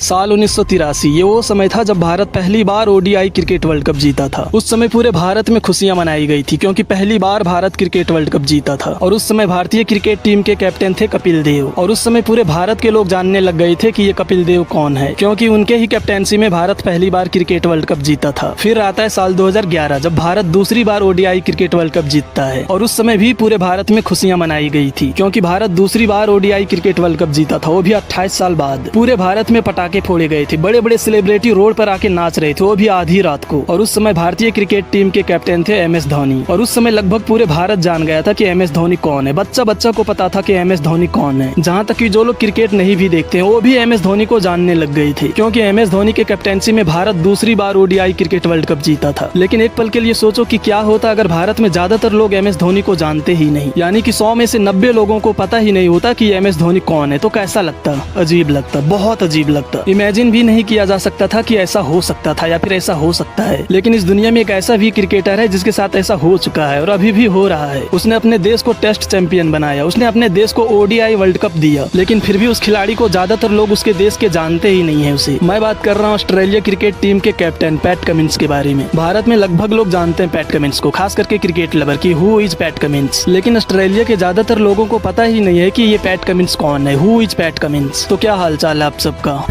साल 1983 ये वो समय था जब भारत पहली बार ओडीआई क्रिकेट वर्ल्ड कप जीता था। उस समय पूरे भारत में खुशियां मनाई गई थी क्योंकि पहली बार भारत क्रिकेट वर्ल्ड कप जीता था। और उस समय भारतीय क्रिकेट टीम के कैप्टन थे कपिल देव। और उस समय पूरे भारत के लोग जानने लग गए थे कि ये कपिल देव कौन है, क्योंकि उनके ही कैप्टनसी में भारत पहली बार क्रिकेट वर्ल्ड कप जीता था। फिर आता है साल 2011 जब भारत दूसरी बार ओडीआई क्रिकेट वर्ल्ड कप जीतता है। और उस समय भी पूरे भारत में खुशियां मनाई गई थी क्योंकि भारत दूसरी बार ओडीआई क्रिकेट वर्ल्ड कप जीता था, वो भी 28 साल बाद। पूरे भारत में पटाखे फोड़े गए थे, बड़े बड़े सेलिब्रिटी रोड पर आके नाच रहे थे, वो भी आधी रात को। और उस समय भारतीय क्रिकेट टीम के कैप्टन थे MS धोनी। और उस समय लगभग पूरे भारत जान गया था कि MS धोनी कौन है। बच्चा बच्चा को पता था कि MS धोनी कौन है। जहाँ तक कि जो लोग क्रिकेट नहीं भी देखते हैं वो भी MS धोनी को जानने लग गए थे, क्योंकि MS धोनी के कैप्टनसी में भारत दूसरी बार ओडीआई क्रिकेट वर्ल्ड कप जीता था। लेकिन एक पल के लिए सोचो कि क्या होता अगर भारत में ज्यादातर लोग MS धोनी को जानते ही नहीं, यानी कि 100 में से 90 लोगों को पता ही नहीं होता कि MS धोनी कौन है, तो कैसा लगता? अजीब लगता, बहुत अजीब लगता। इमेजिन भी नहीं किया जा सकता था कि ऐसा हो सकता था या फिर ऐसा हो सकता है। लेकिन इस दुनिया में एक ऐसा भी क्रिकेटर है जिसके साथ ऐसा हो चुका है और अभी भी हो रहा है। उसने अपने देश को टेस्ट चैंपियन बनाया, उसने अपने देश को ओडीआई वर्ल्ड कप दिया, लेकिन फिर भी उस खिलाड़ी को ज्यादातर लोग उसके देश के जानते ही नहीं है उसे। मैं बात कर रहा हूँ ऑस्ट्रेलिया क्रिकेट टीम के कैप्टन पैट कमिंस के बारे में। भारत में लगभग लोग जानते हैं पैट कमिंस को, खास करके क्रिकेट लवर की हु इज पैट कमिंस। लेकिन ऑस्ट्रेलिया के ज्यादातर लोगों को पता ही नहीं है कि ये पैट कमिंस कौन है, हु इज पैट कमिंस। तो क्या हालचाल है आप सबका?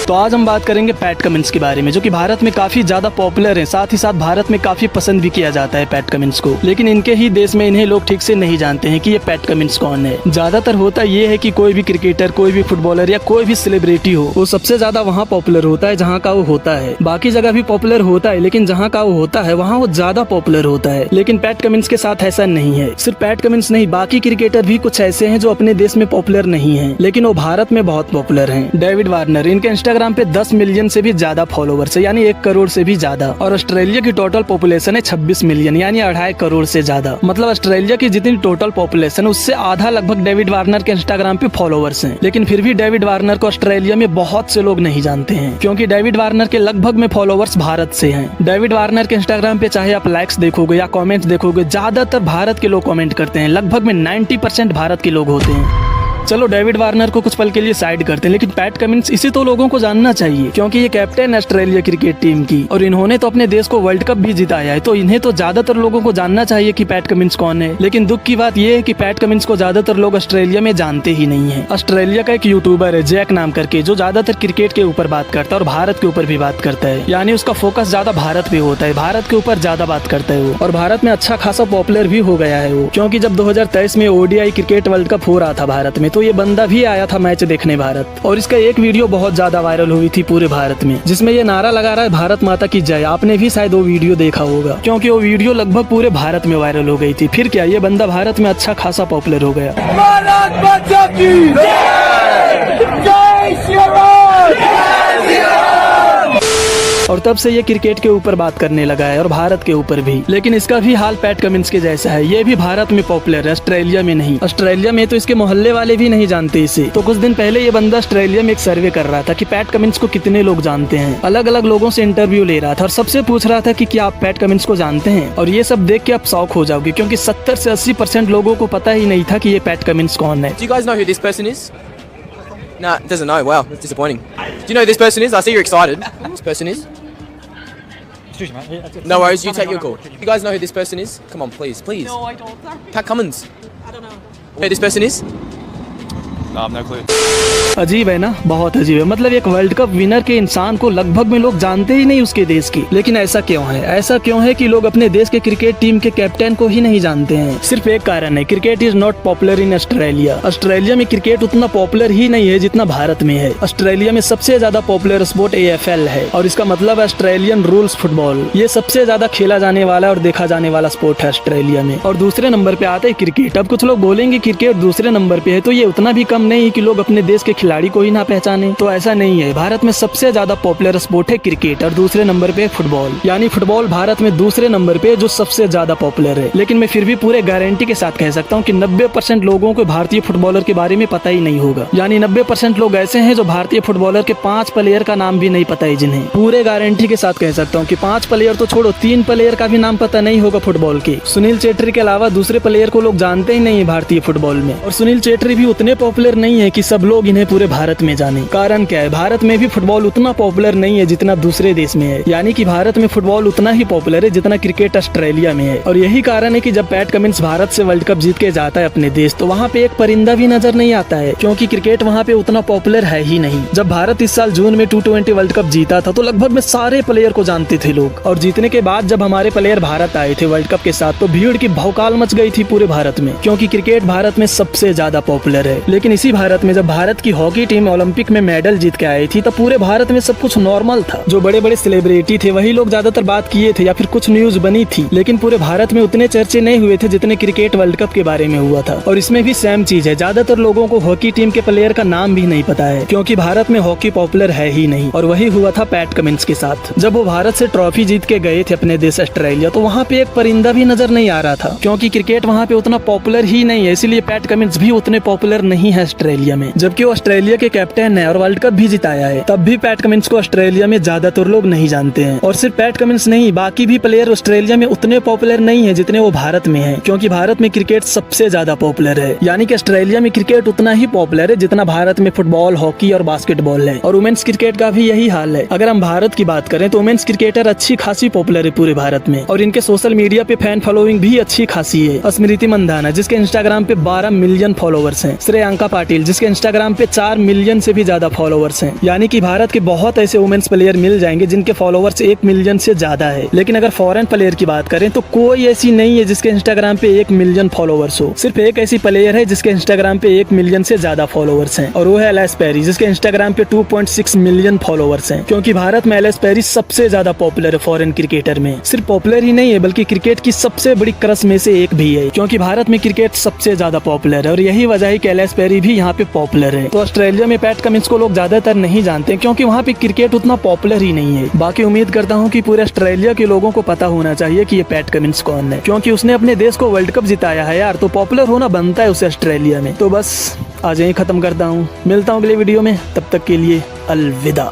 तो आज हम बात करेंगे पैट कमिंस के बारे में, जो कि भारत में काफी ज्यादा पॉपुलर है, साथ ही साथ भारत में काफी पसंद भी किया जाता है पैट कमिंस को। लेकिन इनके ही देश में इन्हें लोग ठीक से नहीं जानते हैं कि ये पैट कमिंस कौन है। ज्यादातर होता ये है कि कोई भी क्रिकेटर, कोई भी फुटबॉलर या कोई भी सेलिब्रिटी हो, वो सबसे ज्यादा वहाँ पॉपुलर होता है जहाँ का वो होता है। बाकी जगह भी पॉपुलर होता है, लेकिन जहाँ का वो होता है वहाँ वो ज्यादा पॉपुलर होता है। लेकिन पैट कमिंस के साथ ऐसा नहीं है। सिर्फ पैट कमिंस नहीं, बाकी क्रिकेटर भी कुछ ऐसे हैं जो अपने देश में पॉपुलर नहीं है, लेकिन वो भारत में बहुत पॉपुलर है। डेविड वार्नर, इनके इंस्टाग्राम पे 10 मिलियन से भी ज्यादा फॉलोवर्स है, यानी 1 करोड़ से भी ज्यादा। और ऑस्ट्रेलिया की टोटल पॉपुलेशन है 26 मिलियन, यानी 2.5 करोड़ से ज्यादा। मतलब ऑस्ट्रेलिया की जितनी टोटल पॉपुलेशन है उससे आधा लगभग डेविड वार्नर के इंस्टाग्राम पे फॉलोवर्स हैं। लेकिन फिर भी डेविड वार्नर को ऑस्ट्रेलिया में बहुत से लोग नहीं जानते हैं, क्योंकि डेविड वार्नर के लगभग में फॉलोवर्स भारत से हैं। डेविड वार्नर के इंस्टाग्राम पे चाहे आप लाइक्स देखोगे या कॉमेंट्स देखोगे, ज्यादातर भारत के लोग कॉमेंट करते हैं। लगभग में 90% भारत के लोग होते हैं। चलो डेविड वार्नर को कुछ पल के लिए साइड करते हैं, लेकिन पैट कमिंस इसे तो लोगों को जानना चाहिए, क्योंकि ये कैप्टन है ऑस्ट्रेलिया क्रिकेट टीम की और इन्होंने तो अपने देश को वर्ल्ड कप भी जिताया है। तो इन्हें तो ज्यादातर लोगों को जानना चाहिए कि पैट कमिंस कौन है। लेकिन दुख की बात यह है कि पैट कमिंस को ज्यादातर लोग ऑस्ट्रेलिया में जानते ही नहीं है। ऑस्ट्रेलिया का एक यूट्यूबर है जैक नाम करके, जो ज्यादातर क्रिकेट के ऊपर बात करता है और भारत के ऊपर भी बात करता है, यानी उसका फोकस ज्यादा भारत पे होता है, भारत के ऊपर ज्यादा बात करता है वो। और भारत में अच्छा खासा पॉपुलर भी हो गया है वो, क्योंकि जब 2023 में ओडीआई क्रिकेट वर्ल्ड कप हो रहा था भारत में, तो ये बंदा भी आया था मैच देखने भारत। और इसका एक वीडियो बहुत ज्यादा वायरल हुई थी पूरे भारत में, जिसमें ये नारा लगा रहा है भारत माता की जय। आपने भी शायद वो वीडियो देखा होगा, क्योंकि वो वीडियो लगभग पूरे भारत में वायरल हो गई थी। फिर क्या, ये बंदा भारत में अच्छा खासा पॉपुलर हो गया। भारत माता की जय, जय श्री राम। और तब से ये क्रिकेट के ऊपर बात करने लगा है और भारत के ऊपर भी। लेकिन इसका भी हाल पैट कमिंस के जैसा है, ये भी भारत में पॉपुलर है, ऑस्ट्रेलिया में नहीं। ऑस्ट्रेलिया में तो इसके मोहल्ले वाले भी नहीं जानते इसे। तो कुछ दिन पहले ये बंदा ऑस्ट्रेलिया में एक सर्वे कर रहा था कि पैट कमिंस को कितने लोग जानते हैं। अलग अलग लोगों से इंटरव्यू ले रहा था और सबसे पूछ रहा था कि क्या आप पैट कमिंस को जानते हैं। और ये सब देख के आप शॉक हो जाओगे, क्योंकि 70 से 80% लोगों को पता ही नहीं था कि ये पैट कमिंस कौन है। Do you guys know who this person is? Nah, doesn't know. Wow, that's disappointing. Do you know who this person is? I see you're excited. This person is? Excuse me, mate. No worries, you take your call. You guys know who this person is? Come on, please, please. No, I don't. Pat Cummins. I don't know. Who this person is? No, I've no clue. अजीब है ना, बहुत अजीब है। मतलब एक world cup winner के इंसान को लगभग में लोग जानते ही नहीं उसके देश की। लेकिन ऐसा क्यों है? ऐसा क्यों है कि लोग अपने देश के क्रिकेट टीम के कैप्टन को ही नहीं जानते हैं? सिर्फ एक कारण है, cricket is not popular in Australia. Australia में क्रिकेट उतना पॉपुलर ही नहीं है जितना भारत में है। ऑस्ट्रेलिया में सबसे ज्यादा पॉपुलर स्पोर्ट AFL है, और इसका मतलब ऑस्ट्रेलियन रूल्स फुटबॉल। ये सबसे ज्यादा खेला जाने वाला और देखा जाने वाला स्पोर्ट है ऑस्ट्रेलिया में। और दूसरे नंबर पे आता है क्रिकेट। अब कुछ लोग बोलेंगे क्रिकेट दूसरे नंबर पे है, तो ये उतना भी कम नहीं कि लोग अपने देश के खिलाड़ी को ही ना पहचाने। तो ऐसा नहीं है, भारत में सबसे ज्यादा पॉपुलर स्पोर्ट है क्रिकेट और दूसरे नंबर पे फुटबॉल। यानी फुटबॉल भारत में दूसरे नंबर पे जो सबसे ज्यादा पॉपुलर है। लेकिन मैं फिर भी पूरे गारंटी के साथ कह सकता हूँ कि 90% लोगों को भारतीय फुटबॉलर के बारे में पता ही नहीं होगा। यानी 90% लोग ऐसे हैं जो भारतीय फुटबॉलर के 5 प्लेयर का नाम भी नहीं पता है, जिन्हें पूरे गारंटी के साथ कह सकता हूँ कि 5 प्लेयर तो छोड़ो, 3 प्लेयर का भी नाम पता नहीं होगा फुटबॉल के। सुनील चेत्री के अलावा दूसरे प्लेयर को लोग जानते ही नहीं है भारतीय फुटबॉल में। और सुनील चेत्री भी उतने पॉपुलर नहीं है कि सब लोग इन्हें पूरे भारत में जाने। कारण क्या है, भारत में भी फुटबॉल उतना पॉपुलर नहीं है जितना दूसरे देश में है। यानी कि भारत में फुटबॉल उतना ही पॉपुलर है जितना क्रिकेट ऑस्ट्रेलिया में है। और यही कारण है कि जब पैट कमिंस भारत से वर्ल्ड कप जीत के जाता है अपने देश, तो वहाँ पे एक परिंदा भी नजर नहीं आता है, क्योंकि क्रिकेट वहाँ पे उतना पॉपुलर है ही नहीं। जब भारत इस साल जून में T20 वर्ल्ड कप जीता था तो लगभग में सारे प्लेयर को जानते थे लोग। और जीतने के बाद जब हमारे प्लेयर भारत आए थे वर्ल्ड कप के साथ, तो भीड़ की भौकाल मच गई थी पूरे भारत में, क्योंकि क्रिकेट भारत में सबसे ज्यादा पॉपुलर है। लेकिन इसी भारत में जब भारत की हॉकी टीम ओलंपिक में मेडल जीत के आई थी, तब पूरे भारत में सब कुछ नॉर्मल था। जो बड़े बड़े सेलिब्रिटी थे वही लोग ज्यादातर बात किए थे या फिर कुछ न्यूज बनी थी, लेकिन पूरे भारत में उतने चर्चे नहीं हुए थे जितने क्रिकेट वर्ल्ड कप के बारे में हुआ था। और इसमें भी सेम चीज है, ज्यादातर लोगों को हॉकी टीम के प्लेयर का नाम भी नहीं पता है, क्योंकि भारत में हॉकी पॉपुलर है ही नहीं। और वही हुआ था पैट कमिंस के साथ। जब वो भारत से ट्रॉफी जीत के गए थे अपने देश ऑस्ट्रेलिया, तो वहाँ पे एक परिंदा भी नजर नहीं आ रहा था, क्योंकि क्रिकेट वहाँ पे उतना पॉपुलर ही नहीं है। इसीलिए पैट कमिंस भी उतने पॉपुलर नहीं है ऑस्ट्रेलिया में। जबकि वो ऑस्ट्रेलिया के कैप्टन है और वर्ल्ड कप भी जिताया है, तब भी पैट कमिंस को ऑस्ट्रेलिया में ज्यादातर लोग नहीं जानते हैं। और सिर्फ पैट कमिंस नहीं, बाकी भी प्लेयर ऑस्ट्रेलिया में उतने पॉपुलर नहीं है जितने वो भारत में है, क्योंकि भारत में क्रिकेट सबसे ज्यादा पॉपुलर है। यानी कि ऑस्ट्रेलिया में क्रिकेट उतना ही पॉपुलर है जितना भारत में फुटबॉल, हॉकी और बास्केटबॉल है। और वुमेन्स क्रिकेट का भी यही हाल है। अगर हम भारत की बात करें तो वुमेन्स क्रिकेटर अच्छी खासी पॉपुलर है पूरे भारत में, और इनके सोशल मीडिया पे फैन फॉलोइंग भी अच्छी खासी है। स्मृति मंदाना जिसके इंस्टाग्राम पे 12 मिलियन फॉलोवर्स हैं, श्रेयांका पाटिल जिसके इंस्टाग्राम पे 4 मिलियन से भी ज्यादा फॉलोवर्स हैं। यानी कि भारत के बहुत ऐसे वुमेन्स प्लेयर मिल जाएंगे जिनके फॉलोवर्स 1 मिलियन से ज्यादा है। लेकिन अगर फॉरेन प्लेयर की बात करें तो कोई ऐसी नहीं है जिसके इंस्टाग्राम पे 1 मिलियन फॉलोवर्स हो। सिर्फ एक ऐसी प्लेयर है जिसके इंस्टाग्राम पे 1 मिलियन से ज्यादा फॉलोवर्स हैं, और वो है एलिस पेरी जिसके इंस्टाग्राम पे 2.6 मिलियन फॉलोवर्स हैं। क्योंकि भारत में एलिस पेरी सबसे ज्यादा पॉपुलर है फॉरेन क्रिकेटर में। सिर्फ पॉपुलर ही नहीं है बल्कि क्रिकेट की सबसे बड़ी क्रश में से एक भी है, क्योंकि भारत में क्रिकेट सबसे ज्यादा पॉपुलर है। और यही वजह है कि एलिस पेरी भी यहाँ पे पॉपुलर है। तो ऑस्ट्रेलिया में पैट कमिंस को लोग ज्यादातर नहीं जानते, क्योंकि वहाँ पे क्रिकेट उतना पॉपुलर ही नहीं है। बाकी उम्मीद करता हूँ कि पूरे ऑस्ट्रेलिया के लोगों को पता होना चाहिए कि ये पैट कमिंस कौन है, क्योंकि उसने अपने देश को वर्ल्ड कप जिताया है यार, तो पॉपुलर होना बनता है उसे ऑस्ट्रेलिया में। तो बस आज यहीं खत्म करता हूँ, मिलता हूँ अगले वीडियो में, तब तक के लिए अलविदा।